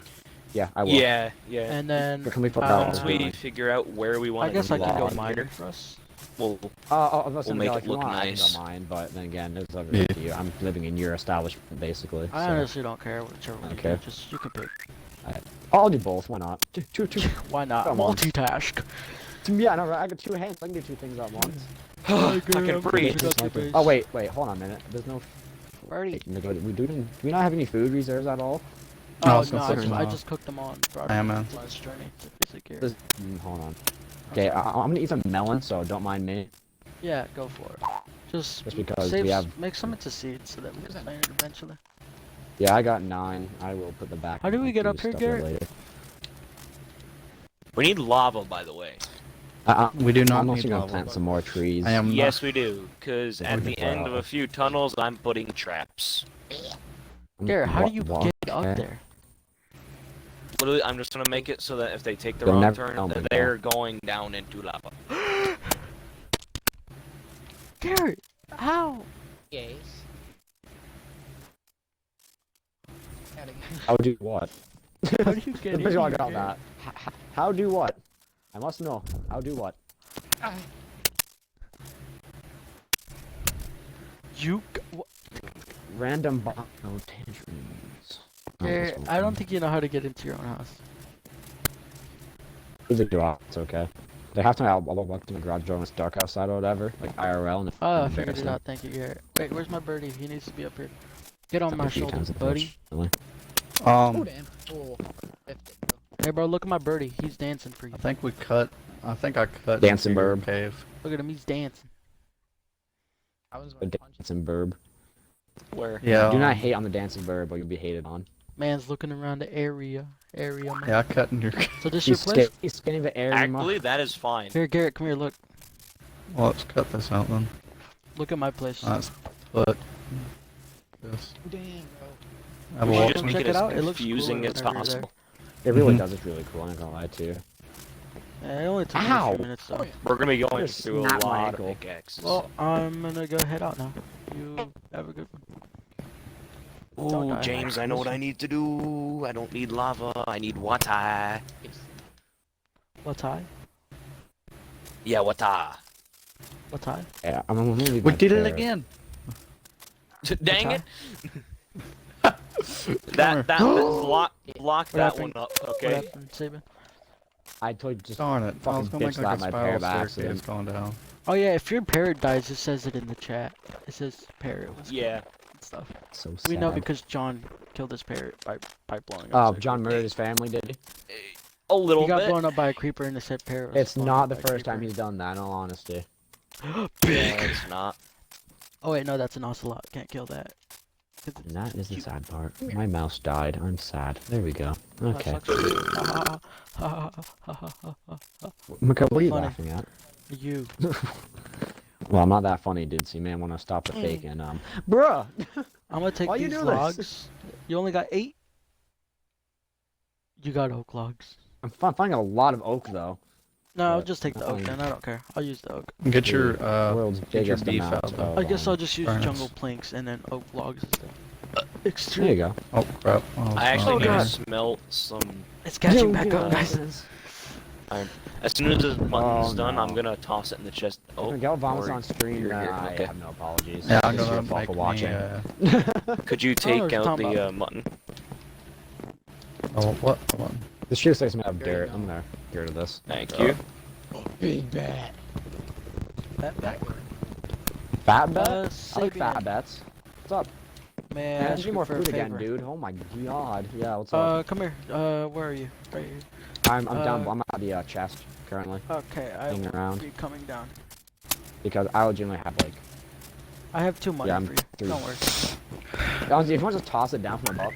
Speaker 4: Yeah, I will.
Speaker 3: Yeah, yeah.
Speaker 1: And then,
Speaker 4: Can we put that
Speaker 3: Once
Speaker 4: on?
Speaker 3: we figure out where we
Speaker 1: I
Speaker 3: want
Speaker 1: guess I can go
Speaker 3: log
Speaker 1: miner
Speaker 3: here,
Speaker 1: for us.
Speaker 3: we'll
Speaker 4: I was
Speaker 3: We'll
Speaker 4: gonna
Speaker 3: make
Speaker 4: go,
Speaker 3: it
Speaker 4: if you
Speaker 3: look
Speaker 4: want,
Speaker 3: nice.
Speaker 4: I can go mine, but then again, it's up
Speaker 2: Yeah.
Speaker 4: to you. I'm living in your establishment, basically.
Speaker 1: I
Speaker 4: so.
Speaker 1: honestly don't care whichever one
Speaker 4: Okay.
Speaker 1: you do. Just, you can pick.
Speaker 4: I'll do both. Why not? Two.
Speaker 1: Why not?
Speaker 4: Come on.
Speaker 1: Multitask.
Speaker 4: Yeah, no, right. I got 2 hands. I can do 2 things at once.
Speaker 3: I can breathe.
Speaker 4: Oh wait, hold on a minute. There's no.
Speaker 1: Birdie.
Speaker 4: Do we not have any food reserves at all?
Speaker 2: No,
Speaker 1: Oh,
Speaker 2: it's
Speaker 1: no,
Speaker 2: not
Speaker 1: I
Speaker 2: cooking
Speaker 1: just, I
Speaker 2: now.
Speaker 1: just cooked them all and brought
Speaker 2: I am,
Speaker 1: them
Speaker 2: man.
Speaker 1: on this journey to visit Garrett.
Speaker 4: There's, hold on. Okay, I'm gonna eat some melon, so don't mind me.
Speaker 1: Yeah, go for it. Just
Speaker 4: because
Speaker 1: save,
Speaker 4: we have-
Speaker 1: make some into seeds so that we can plant it eventually.
Speaker 4: Yeah, I got 9. I will put them back.
Speaker 1: How do we
Speaker 4: I'll
Speaker 1: get
Speaker 4: do
Speaker 1: up here,
Speaker 4: stuff with
Speaker 1: Garrett?
Speaker 4: later.
Speaker 3: We need lava, by the way.
Speaker 2: We do not
Speaker 4: I'm
Speaker 2: need
Speaker 4: also gonna
Speaker 2: lava.
Speaker 4: plant some more trees.
Speaker 2: I am
Speaker 3: Yes, we do. Because
Speaker 4: Yeah,
Speaker 3: at
Speaker 4: we
Speaker 3: the
Speaker 4: can
Speaker 3: end
Speaker 4: put
Speaker 3: of
Speaker 4: lava.
Speaker 3: a few tunnels, I'm putting traps.
Speaker 1: Garrett, how do you
Speaker 4: Wa-
Speaker 1: get
Speaker 4: okay.
Speaker 1: up there?
Speaker 3: Literally, I'm just gonna make it so that if they take the
Speaker 4: They'll
Speaker 3: wrong
Speaker 4: never
Speaker 3: turn,
Speaker 4: know me,
Speaker 3: they're going down into lava.
Speaker 1: Garrett, how?
Speaker 5: yes.
Speaker 4: How do what?
Speaker 1: How do you get in
Speaker 4: Pretty sure I
Speaker 1: here,
Speaker 4: got
Speaker 1: Garrett?
Speaker 4: that. How do what? I must know. How do what? Random bomb. No tangerines.
Speaker 1: Garrett, I don't think you know how to get into your own house.
Speaker 4: There's a garage. It's okay. They have to I'll walk to the garage door when it's dark outside or whatever, like IRL. And
Speaker 1: Oh, I figured it out. Thank you, Garrett. Wait, where's my birdie? He needs to be up here. Get on my shoulder, buddy.
Speaker 2: Um,
Speaker 1: Hey, bro, look at my birdie. He's dancing for you.
Speaker 2: I think I cut
Speaker 4: Dancing
Speaker 2: into your
Speaker 4: bird.
Speaker 2: cave.
Speaker 1: Look at him. He's dancing.
Speaker 4: A dancing burb.
Speaker 3: Where?
Speaker 2: Yeah.
Speaker 4: Do not hate on the dancing burb, or you'll be hated on.
Speaker 1: Man's looking around the area. Man.
Speaker 2: Yeah, I cut in your.
Speaker 1: So this your
Speaker 4: He's,
Speaker 1: place?
Speaker 4: he's scanning the area.
Speaker 3: Actually, that is fine.
Speaker 1: Here, Garrett, come here. Look.
Speaker 2: Well, let's cut this out then.
Speaker 1: Look at my place.
Speaker 2: Let's put this.
Speaker 5: Damn, bro.
Speaker 2: Have a
Speaker 3: We
Speaker 2: walk.
Speaker 3: should just make
Speaker 1: Check
Speaker 3: it
Speaker 1: it
Speaker 3: as
Speaker 1: out, it looks
Speaker 3: confusing
Speaker 1: cooler
Speaker 3: as
Speaker 1: whenever you're
Speaker 3: possible.
Speaker 4: It really
Speaker 2: Mhm.
Speaker 4: does. It's really cool. I'm not gonna lie to you.
Speaker 1: Yeah, it only took me a
Speaker 4: Ow!
Speaker 1: few minutes though.
Speaker 3: We're gonna be going
Speaker 4: You're
Speaker 3: through a
Speaker 4: snap my
Speaker 3: lot of
Speaker 4: ankle.
Speaker 3: pickaxes.
Speaker 1: Well, I'm gonna go head out now. You have a good one. Don't
Speaker 3: Ooh,
Speaker 1: die.
Speaker 3: James, I know what I need to do. I don't need lava. I need water.
Speaker 1: What tie?
Speaker 3: Yeah, water.
Speaker 1: What tie?
Speaker 4: Yeah, I'm gonna leave
Speaker 2: We
Speaker 4: my
Speaker 2: did it
Speaker 4: chair.
Speaker 2: again.
Speaker 3: Dang it!
Speaker 2: Come here.
Speaker 3: That block
Speaker 1: What
Speaker 3: that
Speaker 1: happened?
Speaker 3: one up,
Speaker 1: What
Speaker 3: okay?
Speaker 1: happened, Saban?
Speaker 4: I told you just.
Speaker 2: Darn it! I was
Speaker 4: Fucking
Speaker 2: gonna make
Speaker 4: bitch
Speaker 2: like
Speaker 4: slapped
Speaker 2: a
Speaker 4: my
Speaker 2: spiral
Speaker 4: pair by
Speaker 2: staircase
Speaker 4: accident.
Speaker 2: going down.
Speaker 1: Oh yeah, if your parrot dies, it says it in the chat. It says parrot was
Speaker 3: Yeah.
Speaker 1: killed and stuff.
Speaker 4: So sad.
Speaker 1: We know because John killed his parrot by blowing up.
Speaker 4: Oh,
Speaker 1: his
Speaker 4: John
Speaker 1: creeper.
Speaker 4: murdered his family, did he?
Speaker 3: A little
Speaker 1: He got
Speaker 3: bit.
Speaker 1: blown up by a creeper and it said parrot. was
Speaker 4: It's
Speaker 1: blown
Speaker 4: not
Speaker 1: up
Speaker 4: the
Speaker 1: by a
Speaker 4: first time
Speaker 1: creeper.
Speaker 4: he's done that, in all honesty.
Speaker 3: Yeah, it's not.
Speaker 1: Oh wait, no, that's an ocelot. Can't kill that. 'Cause
Speaker 4: And that is the
Speaker 1: cute.
Speaker 4: sad part. My mouse died. I'm sad. There we go.
Speaker 1: That
Speaker 4: Okay.
Speaker 1: sucks for you. Ha, ha, ha, ha, ha, ha, ha, ha.
Speaker 4: Mika, what are you
Speaker 1: Funny.
Speaker 4: laughing at?
Speaker 1: You.
Speaker 4: Well, I'm not that funny, dude, so you may want to stop the faking. Bruh!
Speaker 1: I'm gonna take
Speaker 4: Why you
Speaker 1: these
Speaker 4: do this?
Speaker 1: logs. You only got 8? You got oak logs.
Speaker 4: I'm finding a lot of oak, though.
Speaker 1: No, I'll
Speaker 4: But
Speaker 1: just take the oak
Speaker 4: fine.
Speaker 1: then. I don't care. I'll use the oak.
Speaker 2: Get your
Speaker 4: World's
Speaker 2: get your
Speaker 4: biggest
Speaker 2: beef
Speaker 4: amount
Speaker 2: out
Speaker 4: of,
Speaker 2: though.
Speaker 1: I guess I'll just use
Speaker 2: furnace.
Speaker 1: jungle planks and then oak logs instead.
Speaker 4: There
Speaker 1: Extreme.
Speaker 4: you go.
Speaker 2: Oh crap! Oh,
Speaker 3: I actually
Speaker 1: Oh,
Speaker 3: need to
Speaker 1: God.
Speaker 3: smelt some.
Speaker 1: It's catching back up, guys.
Speaker 3: As soon as this button's
Speaker 4: Oh,
Speaker 3: done,
Speaker 4: no.
Speaker 3: I'm gonna toss it in the chest. Oh,
Speaker 4: Miguel vomits
Speaker 3: or-
Speaker 4: on stream.
Speaker 3: you're here,
Speaker 4: I
Speaker 3: okay.
Speaker 4: have no apologies.
Speaker 2: yeah, I'm
Speaker 4: It's your
Speaker 2: gonna
Speaker 4: fault
Speaker 2: make
Speaker 4: for
Speaker 2: me.
Speaker 4: watching.
Speaker 3: Could you
Speaker 1: what
Speaker 3: take
Speaker 1: you're
Speaker 3: out
Speaker 1: talking
Speaker 3: the mutton?
Speaker 2: Oh what? Hold on.
Speaker 4: The shoe sticks made of
Speaker 5: There you
Speaker 4: dirt.
Speaker 5: go.
Speaker 4: I'm gonna get rid of this.
Speaker 3: Thank you.
Speaker 5: Big bat.
Speaker 4: Fat bet? I like
Speaker 1: Sabian.
Speaker 4: fat bets. What's up?
Speaker 1: Man,
Speaker 4: Man,
Speaker 1: ask
Speaker 4: give me
Speaker 1: you
Speaker 4: more
Speaker 1: for a
Speaker 4: food again,
Speaker 1: favor.
Speaker 4: dude. Oh my god. Yeah, what's up?
Speaker 1: Come here. Where are you? Right here.
Speaker 4: I'm down.
Speaker 1: uh,
Speaker 4: I'm at the chest currently
Speaker 1: Okay, I
Speaker 4: Hanging
Speaker 1: will
Speaker 4: around.
Speaker 1: be coming down.
Speaker 4: because I legitimately have like.
Speaker 1: I have 2 money
Speaker 4: Yeah, I'm
Speaker 1: for you.
Speaker 4: through.
Speaker 1: Don't worry.
Speaker 4: Honestly, if you want to just toss it down from above.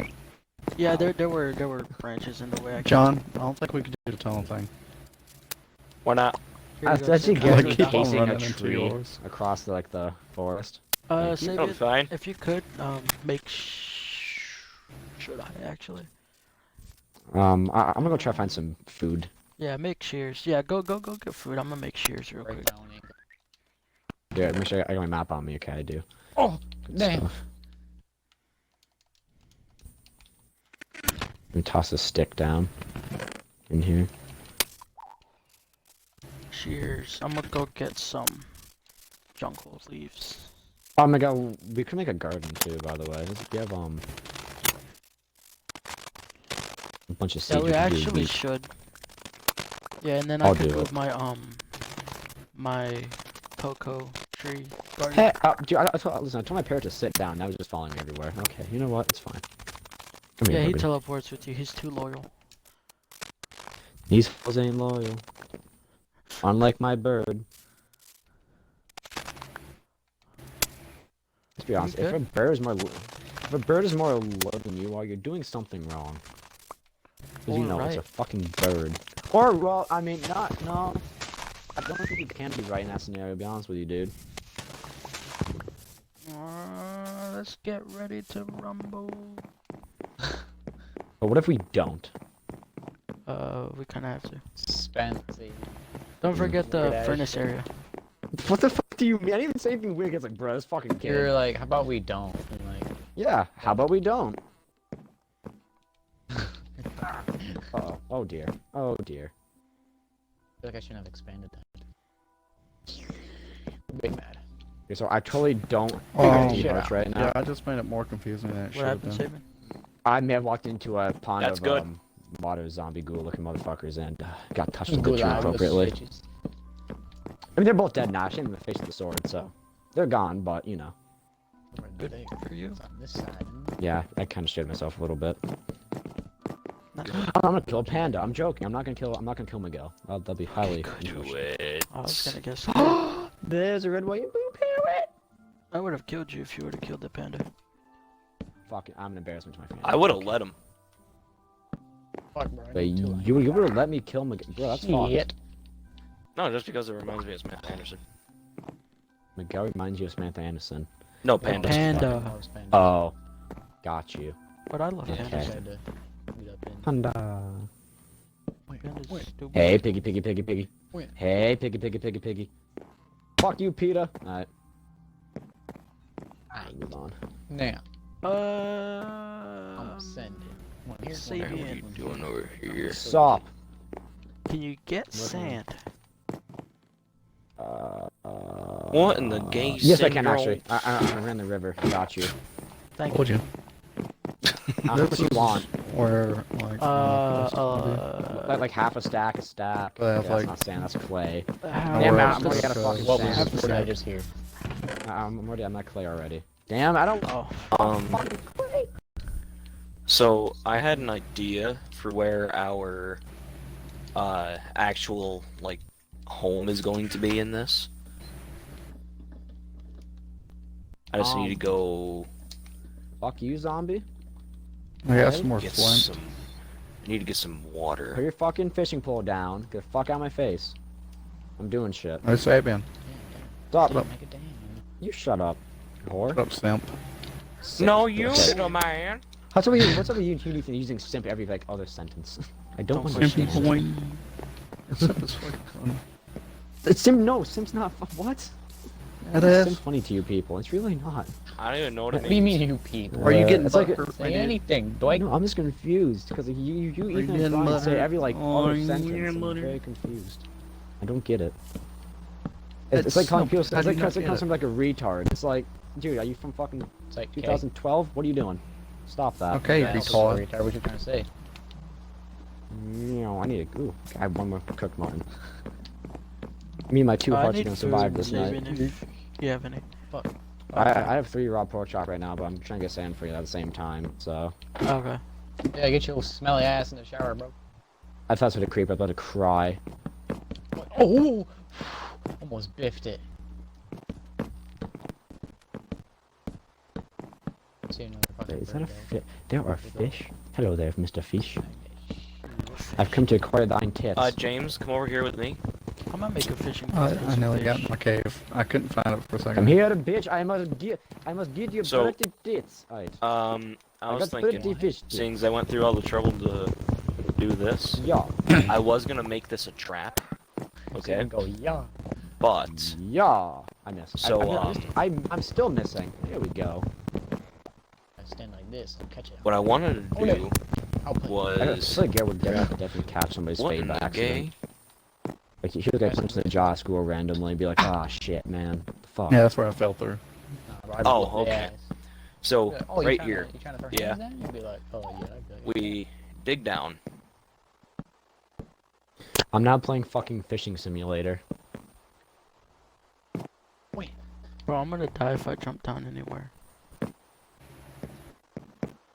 Speaker 1: Yeah, there were branches in the way. I can't-
Speaker 2: John, I don't think we can do the tunnel thing.
Speaker 3: Why not?
Speaker 1: Here you
Speaker 4: That's
Speaker 1: go,
Speaker 4: actually
Speaker 1: Sabian.
Speaker 4: good.
Speaker 2: Like,
Speaker 4: Like
Speaker 2: keep on
Speaker 4: casing a
Speaker 2: running into
Speaker 4: tree
Speaker 2: yours.
Speaker 4: across the, like the forest.
Speaker 3: I'm
Speaker 1: Sabian,
Speaker 3: fine.
Speaker 1: if you could, make should I actually?
Speaker 4: I'm gonna go try to find some food.
Speaker 1: Yeah, make shears. Yeah, go get food. I'm gonna make shears real quick.
Speaker 5: Right down here.
Speaker 4: Yeah, make sure I got my map on me. Okay, I do.
Speaker 5: Oh,
Speaker 4: Good
Speaker 5: damn.
Speaker 4: stuff. Let me toss a stick down in here.
Speaker 1: Shears. I'm gonna go get some jungle leaves.
Speaker 4: Oh my god, we could make a garden too, by the way. We have a bunch of
Speaker 1: Yeah,
Speaker 4: seeds.
Speaker 1: we
Speaker 4: could do
Speaker 1: actually
Speaker 4: wheat.
Speaker 1: should. Yeah, and then
Speaker 4: I'll
Speaker 1: I can
Speaker 4: do
Speaker 1: move
Speaker 4: it.
Speaker 1: my cocoa tree garden.
Speaker 4: Hey, dude, listen, I told my parrot to sit down. Now he's just following me everywhere. Okay, you know what? It's fine. Come
Speaker 1: Yeah,
Speaker 4: here,
Speaker 1: he
Speaker 4: buddy.
Speaker 1: teleports with you. He's too loyal.
Speaker 4: These fools ain't loyal. Unlike my bird. Let's be honest. If
Speaker 1: good?
Speaker 4: a bird is more, if a bird is more loyal than you are, you're doing something wrong. Because you
Speaker 1: Or
Speaker 4: know it's a
Speaker 1: right.
Speaker 4: fucking bird. Or well, I mean, no. I don't think you can be right in that scenario. To be honest with you, dude.
Speaker 1: Let's get ready to rumble.
Speaker 4: But what if we don't?
Speaker 1: We kind of have to.
Speaker 5: Expensive.
Speaker 1: Don't forget the
Speaker 5: Weird ass
Speaker 1: furnace
Speaker 5: shit.
Speaker 1: area.
Speaker 4: What the fuck do you mean? I didn't even say anything weird. It's like, bro, this fucking kid.
Speaker 5: You're like, how about we don't? And like,
Speaker 4: Yeah. How about we don't? Uh-oh. Oh dear. Oh dear.
Speaker 5: I feel like I shouldn't have expanded that. I'm big mad.
Speaker 4: Okay, so I totally don't
Speaker 2: Oh,
Speaker 4: have any
Speaker 5: shit.
Speaker 4: hearts right now.
Speaker 2: Yeah, I just made it more confusing than it
Speaker 1: What
Speaker 2: should have
Speaker 1: happened,
Speaker 2: been.
Speaker 1: Saban?
Speaker 4: I may have walked into a pond
Speaker 3: That's
Speaker 4: of
Speaker 3: good.
Speaker 4: a lot of zombie ghoul-looking motherfuckers and got touched a bit
Speaker 5: Good
Speaker 4: too
Speaker 5: eye, those
Speaker 4: appropriately.
Speaker 5: bitches.
Speaker 4: I mean, they're both dead now. I shouldn't even face the sword, so they're gone. But you know,
Speaker 5: Where are
Speaker 1: Good
Speaker 5: they?
Speaker 1: for you.
Speaker 5: It's on this side.
Speaker 4: yeah, I kind of shit myself a little bit.
Speaker 1: Not
Speaker 4: I'm gonna kill a panda. I'm joking. I'm not gonna kill Miguel. That'll be highly.
Speaker 3: Do
Speaker 4: unfortunate.
Speaker 3: it.
Speaker 1: I was gonna guess.
Speaker 4: There's a red, white, and blue parrot.
Speaker 1: I would have killed you if you would have killed the panda.
Speaker 4: Fuck it, I'm an embarrassment to my family.
Speaker 3: I would have let him.
Speaker 5: Fuck, bro. I
Speaker 4: But
Speaker 5: need two
Speaker 4: you would have let me kill Miguel. Bro, that's fucked.
Speaker 5: Shit.
Speaker 3: No, just because it reminds me of Smith Anderson.
Speaker 4: Miguel reminds you of Samantha Anderson.
Speaker 3: No, Panda.
Speaker 1: Panda.
Speaker 4: Oh, got you.
Speaker 1: But I love
Speaker 4: Okay.
Speaker 1: pandas.
Speaker 4: Panda.
Speaker 1: Pandas stupid.
Speaker 4: Hey, piggy, piggy, piggy, piggy.
Speaker 5: Wait.
Speaker 4: Hey, piggy, piggy, piggy, piggy. Fuck you, Peter. Alright. Alright, move on.
Speaker 5: Now, I'm
Speaker 1: Um,
Speaker 5: sending. One here,
Speaker 1: Say
Speaker 5: one
Speaker 3: What
Speaker 5: there,
Speaker 3: are
Speaker 1: again.
Speaker 3: you
Speaker 5: one
Speaker 3: doing over here?
Speaker 4: Stop.
Speaker 1: Can you get
Speaker 4: What?
Speaker 1: sand?
Speaker 3: What in the gay
Speaker 4: Yes, I can
Speaker 3: syndrome?
Speaker 4: actually. I ran the river. Got you.
Speaker 1: Thank
Speaker 2: Told
Speaker 1: you.
Speaker 2: you.
Speaker 4: How much you want?
Speaker 2: Where, like,
Speaker 4: Like half a stack, a stack.
Speaker 2: But I have,
Speaker 4: Yeah, that's
Speaker 2: like-
Speaker 4: not sand, that's clay.
Speaker 1: how
Speaker 4: Damn,
Speaker 2: where
Speaker 4: I'm
Speaker 2: else
Speaker 4: already
Speaker 2: does
Speaker 4: out of
Speaker 2: it
Speaker 4: fucking
Speaker 2: go?
Speaker 5: What was
Speaker 4: sand.
Speaker 5: what did I just hear?
Speaker 4: I'm already on my clay already. Damn, I don't.
Speaker 1: Oh,
Speaker 4: Fucking clay.
Speaker 3: So I had an idea for where our actual like home is going to be in this. I just need to go
Speaker 4: Fuck you, zombie.
Speaker 2: I got some more
Speaker 3: get
Speaker 2: flint.
Speaker 3: some. I need to get some
Speaker 4: Put
Speaker 3: water.
Speaker 4: your fucking fishing pole down. Get the fuck out of my face. I'm doing shit.
Speaker 2: Hey, Sabian.
Speaker 4: Stop.
Speaker 2: Shut up.
Speaker 5: Make it damn.
Speaker 4: You shut up, whore.
Speaker 2: Shut up, simp.
Speaker 4: Simp.
Speaker 3: No, you
Speaker 4: Okay.
Speaker 3: little man.
Speaker 4: What's up with you using simp every like other sentence? I don't
Speaker 3: Don't
Speaker 4: understand.
Speaker 2: Simpy boing. Simp is fucking funny.
Speaker 4: It's simp. No, simp's not. What?
Speaker 2: It
Speaker 4: It's
Speaker 2: is.
Speaker 4: funny to you people. It's really not.
Speaker 3: I don't even know what it
Speaker 5: What do you
Speaker 3: means.
Speaker 5: mean, you people?
Speaker 2: Are you getting
Speaker 4: It's like
Speaker 2: butthurt?
Speaker 5: Say anything, Dwight.
Speaker 4: No, I'm just confused because you
Speaker 2: you
Speaker 4: Ethan
Speaker 2: getting
Speaker 4: and Brian say
Speaker 2: butthurt?
Speaker 4: every like
Speaker 2: Oh,
Speaker 4: other
Speaker 2: you
Speaker 4: sentence.
Speaker 2: getting
Speaker 4: I'm
Speaker 2: butthurt?
Speaker 4: very confused. I don't get it. It's
Speaker 2: It's
Speaker 4: like calling
Speaker 2: simp.
Speaker 4: people.
Speaker 2: How
Speaker 4: It's
Speaker 2: do
Speaker 4: like
Speaker 2: you not
Speaker 4: because it
Speaker 2: get
Speaker 4: comes
Speaker 2: it?
Speaker 4: from like a retard. It's like, dude, are you from fucking
Speaker 5: It's like,
Speaker 4: 2012? What are you doing? Stop that.
Speaker 2: Okay,
Speaker 5: okay,
Speaker 2: retard.
Speaker 5: retard. What you trying to say?
Speaker 4: No, I need a. Ooh, I have one more cooked mutton. Me and my two
Speaker 1: I
Speaker 4: hearts are
Speaker 1: need
Speaker 4: gonna
Speaker 1: food,
Speaker 4: survive this night.
Speaker 1: Saban, if you have any.
Speaker 4: I have 3 raw pork chop right now, but I'm trying to get sand for you at the same time. So
Speaker 1: Okay.
Speaker 5: Yeah, get your smelly ass in the shower, bro.
Speaker 4: I thought it was a creep. I thought to cry.
Speaker 5: Oh! Almost biffed it. See another fucking
Speaker 4: Is that a
Speaker 5: bird
Speaker 4: fish? There are fish. Hello there, Mr. Fish. I've come to acquire thine tits.
Speaker 3: James, come over here with me.
Speaker 1: I'm gonna make a fishing
Speaker 2: I,
Speaker 1: rod for
Speaker 2: I
Speaker 1: some
Speaker 2: nearly got
Speaker 1: fish.
Speaker 2: in my cave. I couldn't find it for a second.
Speaker 4: Come here, bitch. I must get your
Speaker 3: So-
Speaker 4: pretty tits. Alright.
Speaker 3: I was
Speaker 4: got
Speaker 3: thinking,
Speaker 4: pretty fish
Speaker 3: seeing
Speaker 4: tits.
Speaker 3: as I went through all the trouble to do this,
Speaker 4: Yeah.
Speaker 3: I was gonna make this a trap. Okay,
Speaker 5: Go, yeah.
Speaker 3: but
Speaker 4: Yeah. I missed.
Speaker 3: So,
Speaker 4: I'm still missing. Here we go.
Speaker 5: I stand like this and catch it.
Speaker 3: what I wanted to
Speaker 5: Oh, no.
Speaker 3: do
Speaker 5: I'll play.
Speaker 4: I
Speaker 3: was
Speaker 4: feel like Garrett would definitely catch somebody's
Speaker 3: what
Speaker 4: fade
Speaker 3: in
Speaker 4: by
Speaker 3: the
Speaker 4: accident.
Speaker 3: gay?
Speaker 4: Like he would get punched in the jaw at school randomly and be like, ah shit, man. Fuck.
Speaker 2: Yeah, that's where I fell through.
Speaker 5: Nah, bro, I'd
Speaker 3: Oh,
Speaker 5: whoop their
Speaker 3: okay.
Speaker 5: ass.
Speaker 3: So
Speaker 5: Be like, oh, you
Speaker 3: right
Speaker 5: tryna-
Speaker 3: here,
Speaker 5: You trying to throw
Speaker 3: Yeah.
Speaker 5: hands then? You'd be like, oh yeah. I'd be like,
Speaker 3: we dig down.
Speaker 4: I'm now playing fucking fishing simulator.
Speaker 1: Bro, I'm gonna die if I jump down anywhere.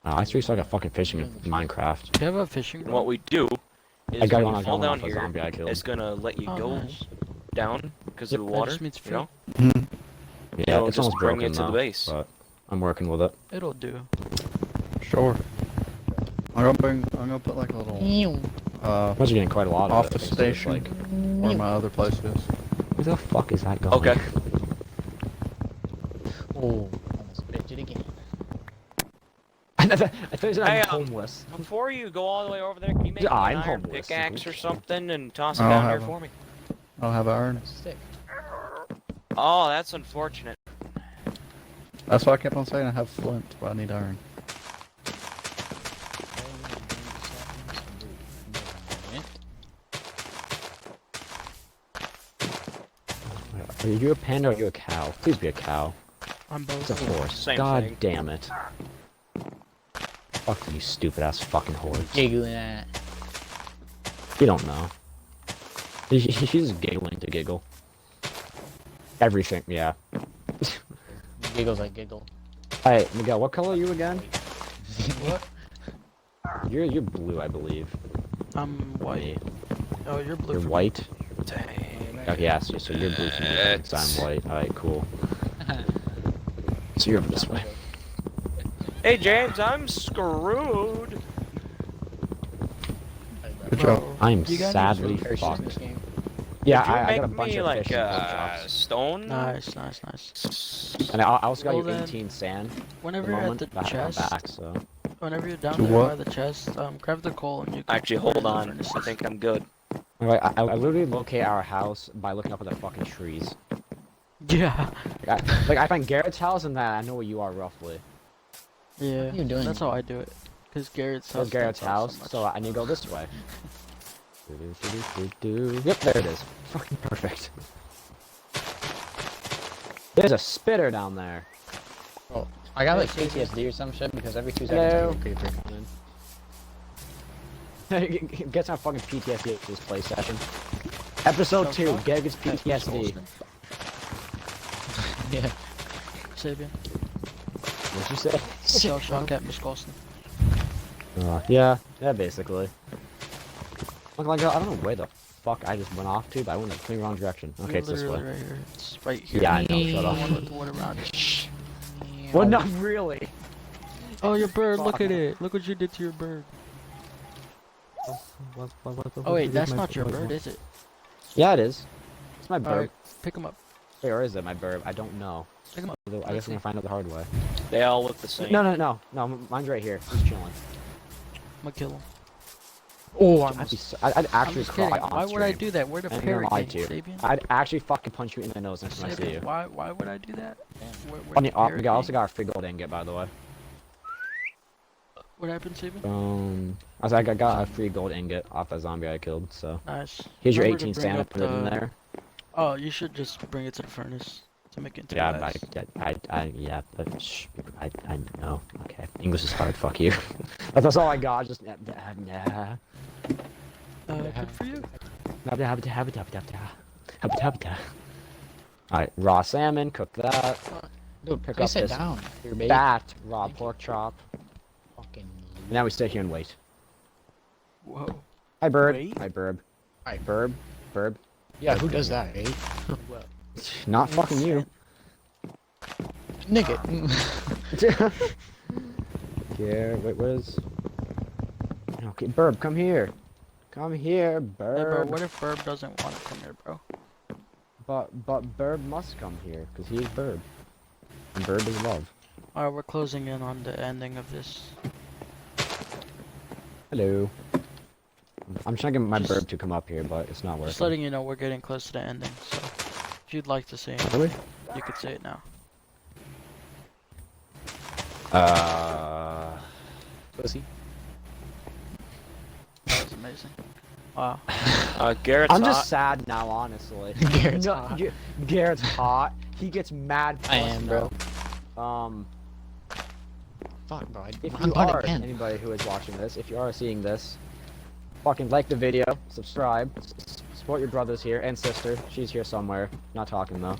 Speaker 4: I streak like a fucking fishing in Minecraft.
Speaker 1: Do you have a fishing
Speaker 3: And
Speaker 1: rod?
Speaker 3: what we do is
Speaker 4: I got
Speaker 3: when
Speaker 4: one.
Speaker 3: you
Speaker 4: I got
Speaker 3: fall
Speaker 4: one
Speaker 3: down
Speaker 4: off a
Speaker 3: here,
Speaker 4: zombie I killed.
Speaker 3: it's gonna let you
Speaker 1: Oh,
Speaker 3: go
Speaker 1: nice.
Speaker 3: down because
Speaker 1: Yep,
Speaker 3: of the
Speaker 1: that
Speaker 3: water.
Speaker 1: just means
Speaker 3: You know,
Speaker 2: Mhm.
Speaker 4: Yeah,
Speaker 3: it'll
Speaker 4: it's
Speaker 3: just
Speaker 4: almost
Speaker 3: bring
Speaker 4: broken
Speaker 3: you to the
Speaker 4: though,
Speaker 3: base.
Speaker 4: but I'm working with it.
Speaker 1: It'll do.
Speaker 2: Sure. I'm gonna put like a little
Speaker 4: I'm actually getting quite a lot of
Speaker 2: off
Speaker 4: it.
Speaker 2: the
Speaker 4: thanks to this,
Speaker 2: station
Speaker 4: Like,
Speaker 2: where my other place is.
Speaker 4: where the fuck is that going?
Speaker 3: Okay.
Speaker 5: oh, almost biffed it again.
Speaker 4: I thought you said
Speaker 3: Hey,
Speaker 4: I'm homeless.
Speaker 3: Before you go all the way over there, can you make
Speaker 4: Yeah,
Speaker 3: me an
Speaker 4: I'm
Speaker 3: iron
Speaker 4: homeless.
Speaker 3: pickaxe or something and toss it
Speaker 2: I don't
Speaker 3: down here
Speaker 2: have
Speaker 3: for me?
Speaker 2: I don't have iron.
Speaker 5: Stick.
Speaker 3: Oh, that's unfortunate.
Speaker 2: That's why I kept on saying I have flint, but I need iron.
Speaker 4: Are you a panda or are you a cow? Please be a cow.
Speaker 1: I'm
Speaker 4: It's a
Speaker 1: both.
Speaker 4: horse.
Speaker 3: Same
Speaker 4: God
Speaker 3: thing.
Speaker 4: damn it. Fuck you stupid ass fucking horse.
Speaker 5: Giggling at.
Speaker 4: You don't know. She's just giggling to giggle. Everything, yeah.
Speaker 5: Giggles like giggle.
Speaker 4: Alright, Miguel, what color are you again?
Speaker 5: What?
Speaker 4: You're blue, I believe.
Speaker 1: I'm white.
Speaker 4: Me.
Speaker 1: Oh, you're blue.
Speaker 4: You're
Speaker 1: for me.
Speaker 4: white?
Speaker 3: Dang.
Speaker 4: Oh, yeah, so you're blue for me, because I'm white. Alright, cool. So you're over this way.
Speaker 3: Hey James, I'm screwed.
Speaker 2: Good job.
Speaker 1: Bro,
Speaker 4: I'm
Speaker 1: you got
Speaker 4: sadly
Speaker 1: any
Speaker 5: Curses in this
Speaker 4: fucked.
Speaker 5: game.
Speaker 4: Yeah,
Speaker 3: Could you
Speaker 4: I
Speaker 3: make
Speaker 4: got a bunch
Speaker 3: me
Speaker 4: of
Speaker 3: like
Speaker 4: fish and pork chops.
Speaker 3: stone?
Speaker 1: Nice, nice, nice.
Speaker 4: And I also got
Speaker 1: Well,
Speaker 4: you
Speaker 1: then,
Speaker 4: 18 sand.
Speaker 1: Whenever
Speaker 4: the
Speaker 1: you're at
Speaker 4: moment,
Speaker 1: the
Speaker 4: but I'm
Speaker 1: chest,
Speaker 4: back, so.
Speaker 1: whenever you're down
Speaker 2: To
Speaker 1: there
Speaker 2: what?
Speaker 1: by the chest, grab the coal and you can
Speaker 3: Actually,
Speaker 1: put it
Speaker 3: hold
Speaker 1: in the
Speaker 3: on.
Speaker 1: furnaces.
Speaker 3: I think I'm good.
Speaker 4: Like, I literally locate our house by looking up at the fucking trees.
Speaker 1: Yeah.
Speaker 4: Like, I find Garrett's house and then I know where you are roughly.
Speaker 1: Yeah.
Speaker 5: What are you doing?
Speaker 1: That's how I do it. Cause Garrett's
Speaker 4: So
Speaker 1: house.
Speaker 4: Garrett's
Speaker 1: stands out
Speaker 4: house,
Speaker 1: much.
Speaker 4: so I need to go this way. Yep, there it is. Fucking perfect. There's a spitter down there.
Speaker 5: Oh, I got like
Speaker 4: Hey,
Speaker 5: PTSD or some shit because every 2 seconds I
Speaker 4: Hello.
Speaker 5: get a creeper.
Speaker 4: Get some fucking PTSD at this play session. Episode 2,
Speaker 1: fuck?
Speaker 4: Garrett gets
Speaker 5: That's Miss
Speaker 4: PTSD.
Speaker 5: Olsen. Yeah.
Speaker 1: Sabian.
Speaker 4: What'd you say?
Speaker 1: Shell shock at Miss Colson.
Speaker 4: Yeah, basically. Like, I don't know where the fuck I just went off to, but I went in the clean wrong direction. Okay,
Speaker 1: You're
Speaker 4: it's this
Speaker 1: literally
Speaker 4: way.
Speaker 1: right here. It's right here.
Speaker 4: Yeah, I know, shut
Speaker 1: The
Speaker 4: up.
Speaker 1: one with the wood around it.
Speaker 4: Well, not really.
Speaker 1: Oh, your bird! Look
Speaker 4: Fuck.
Speaker 1: at it! Look what you did to your bird. Oh wait, that's not your bird, is it?
Speaker 4: Yeah, it is. It's my burb.
Speaker 1: Alright, pick him up.
Speaker 4: Wait, or is it my burb? I don't know.
Speaker 1: Pick him up.
Speaker 4: I guess I'm gonna find out the hard way.
Speaker 3: They all look the same.
Speaker 4: No, mine's right here. He's chilling.
Speaker 1: I'm gonna kill him.
Speaker 5: Oh,
Speaker 4: I'd
Speaker 1: I'm
Speaker 4: actually
Speaker 1: just
Speaker 4: cry
Speaker 1: kidding.
Speaker 4: on
Speaker 1: Why would I
Speaker 4: stream.
Speaker 1: do that? Where the
Speaker 4: I ain't gonna
Speaker 1: parrot
Speaker 4: lie
Speaker 1: game,
Speaker 4: to you.
Speaker 1: Sabian?
Speaker 4: I'd actually fucking punch you in the nose next time I see you.
Speaker 1: Sabian, why would I do that? Where
Speaker 4: I mean,
Speaker 1: the parrot
Speaker 4: I also
Speaker 1: game?
Speaker 4: got a free gold ingot, by the way.
Speaker 1: What happened, Sabian?
Speaker 4: I got a free gold ingot off that zombie I killed, so.
Speaker 1: Nice.
Speaker 4: Here's your
Speaker 1: Remember to
Speaker 4: 18
Speaker 1: bring
Speaker 4: stand
Speaker 1: up
Speaker 4: up, put it in
Speaker 1: the-
Speaker 4: there.
Speaker 1: Oh, you should just bring it to the furnace to make it into
Speaker 4: Yeah,
Speaker 1: glass.
Speaker 4: yeah, but shh, I know. Okay, English is hard. Fuck you. That's all I got. Just yeah.
Speaker 1: Good for you.
Speaker 4: Alright, raw salmon. Cook that.
Speaker 5: dude,
Speaker 4: pick
Speaker 5: please
Speaker 4: up
Speaker 5: sit
Speaker 4: this
Speaker 5: down. Your baby.
Speaker 4: Fat raw pork chop.
Speaker 5: Fucking.
Speaker 4: And now we stay here and wait.
Speaker 1: Whoa.
Speaker 4: Hi, bird.
Speaker 1: Wait?
Speaker 4: Hi, burb.
Speaker 5: Hi.
Speaker 4: Burb.
Speaker 5: Yeah, who does that, eh?
Speaker 4: Not fucking you.
Speaker 5: Nigga.
Speaker 4: Yeah, wait, where's... Okay, burb, come here. Come here,
Speaker 1: Hey, bro,
Speaker 4: burb.
Speaker 1: what if Burb doesn't want to come here, bro?
Speaker 4: But burb must come here, because he is burb. And burb is love.
Speaker 1: Alright, we're closing in on the ending of this.
Speaker 4: Hello. I'm trying to get my
Speaker 1: Just-
Speaker 4: burb to come up here, but it's not working.
Speaker 1: Just letting you know we're getting close to the ending, so if you'd like to see it,
Speaker 4: Really?
Speaker 1: you could say it now.
Speaker 5: Pussy.
Speaker 1: That was amazing. Wow.
Speaker 3: Garrett's
Speaker 4: I'm
Speaker 3: hot.
Speaker 4: just sad now, honestly.
Speaker 5: Garrett's
Speaker 4: No,
Speaker 5: hot.
Speaker 4: Garrett's hot. He gets mad.
Speaker 5: I am, bro. Fuck, bro.
Speaker 4: If
Speaker 5: I'm
Speaker 4: you
Speaker 5: part
Speaker 4: are
Speaker 5: again.
Speaker 4: anybody who is watching this, if you are seeing this, fucking like the video, subscribe, support your brothers here and sister. She's here somewhere. Not talking though.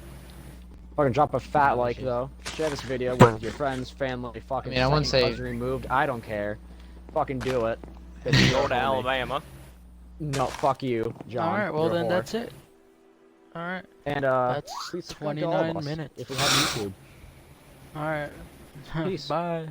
Speaker 4: Fucking drop a fat like though. Share this video with your friends, family. Fucking.
Speaker 5: I mean, I wouldn't
Speaker 4: second
Speaker 5: say-
Speaker 4: cousin removed. I don't care. Fucking do it.
Speaker 3: Go to Alabama.
Speaker 4: No, fuck you, John.
Speaker 1: Alright, well
Speaker 4: You're a
Speaker 1: then
Speaker 4: whore.
Speaker 1: that's it. Alright,
Speaker 4: And
Speaker 1: that's
Speaker 4: please subscribe to all of
Speaker 1: 29
Speaker 4: us
Speaker 1: minutes.
Speaker 4: if we have YouTube.
Speaker 1: Alright.
Speaker 4: Peace.
Speaker 1: Bye.